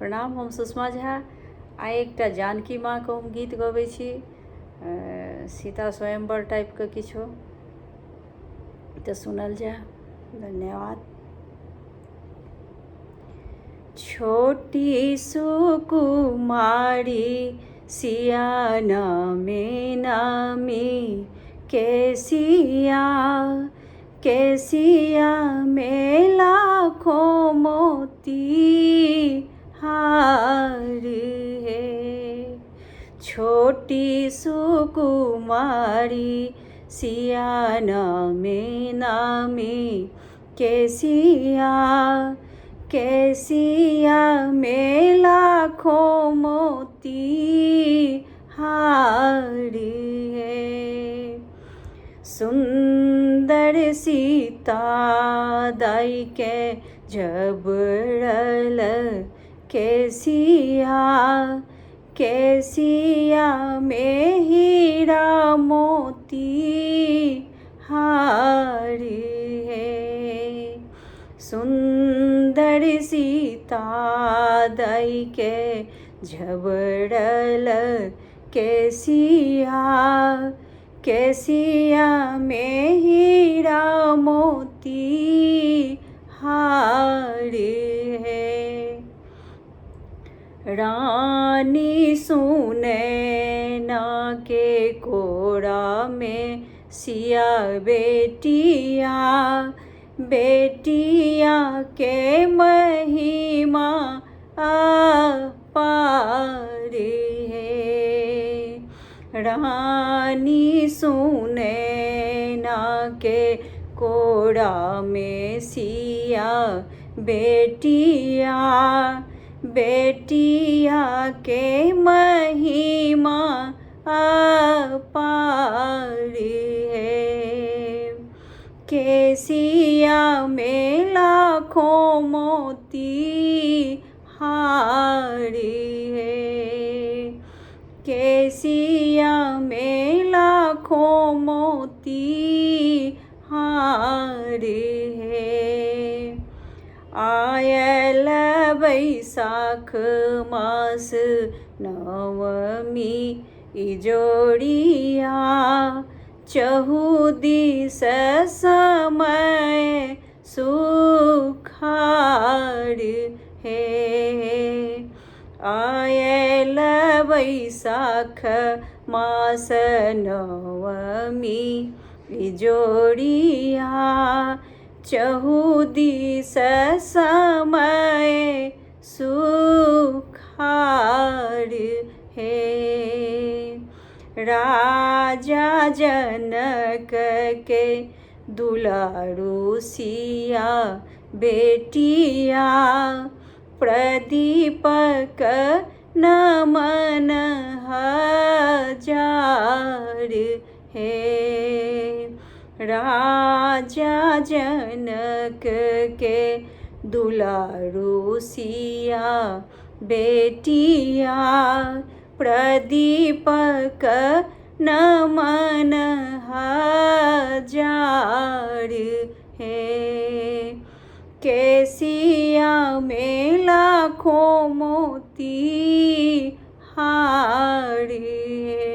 प्रणाम, हम सुषमा झा। आइ एकटा जानकी माँके हम गीत गबै छी, सीता स्वयंवर टाइपके किछो, तऽ सुनल जाए। धन्यवाद। छोटी सुकुमारी सिया नामे नामी केसिया, केसिया में लाखों मोती हार है। छोटी सुकुमारी सिया नामे नामी केसिया, केसिया में लाखों मोती हार है। सुंदर सीता दाई के जबरल केसिया, केसिया में हीरा मोती हार है। सुंदर सीता दाई के जबरल केसिया, केसिया में हीरा मोती हार है। रानी सुनैना के कोड़ा में सिया बेटिया, बेटिया के महिमा अपार है। रानी सुनैना के कोड़ा में सिया बेटिया, बेटिया के महिमा अपार है। केसिया में लाखों मोती हार है। केसिया में लाखों मोती हार है। आयल बैसाख मास नवमी इजोड़िया, चहुदिस समय सुखार है। आयल बैसाख मास नवमी इजोड़िया, चहुदिस समय सुखार है। राजा जनक के दुलारू सिया बेटिया, प्रदीपक नमन हजार है। राजा जनक के दुलारू सिया बेटिया, प्रदीपक नमन हजार है। केसिया में लाखों मोती हार है।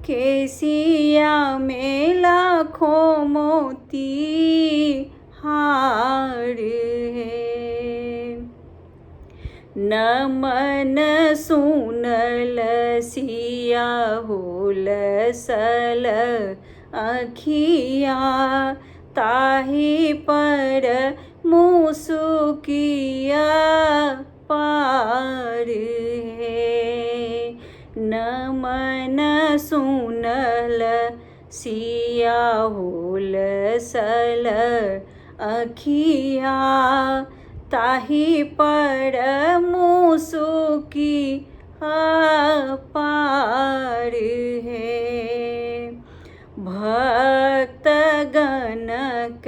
केसिया में लाखों मोती हार है। नमन सुनल सिया हुलसल अखिया, ताहि पर मुसुकिया पार है। नमन सुनल सिया हुलसल अखिया, ताहि पर मुसुकी पार है। भक्त गणक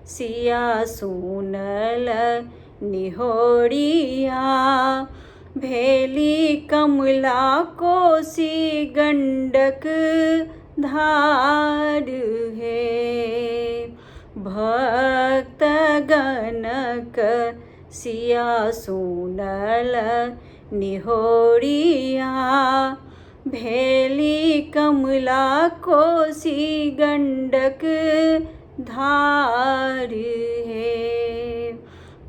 सिया सुनल निहोरिया, भेली कमला कोसी गंडक धार है। भक्त गणक सिया सुनल निहोरिया। भेली कमला कोसी गंडक धार है।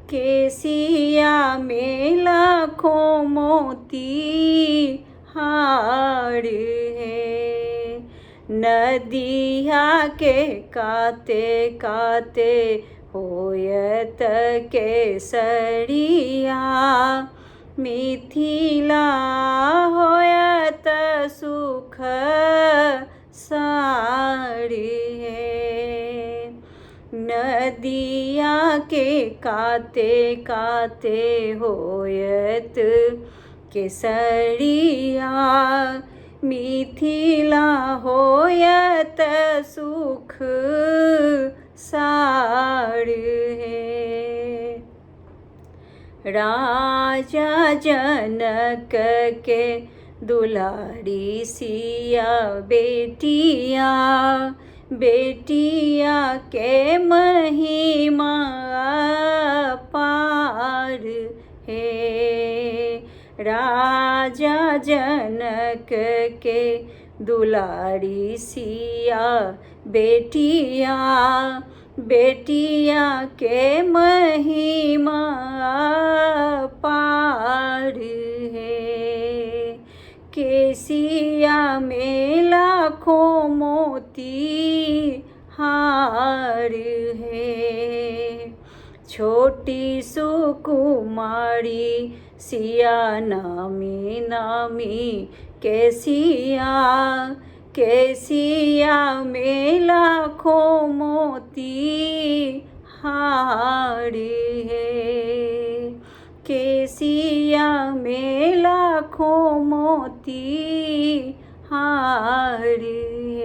केसिया में लाखों मोती हार है। नदिया के काते काते होयत केसरिया। मिथिला होयत सुख सार है। नदिया के काते काते होयत केसरिया। मिथिला होयत सुख सार है। राजा जनक के दुलारी सिया बेटिया। बेटिया के महिमा पार है। राजा जनक के दुलारी सिया बेटिया। बेटिया के महिमा पार है। केसिया में लाखों मोती हार है। छोटी सुकुमारी सिया नामी नामी केसिया। केसिया में लाखों मोती हार है। केसिया में लाखों मोती हार है।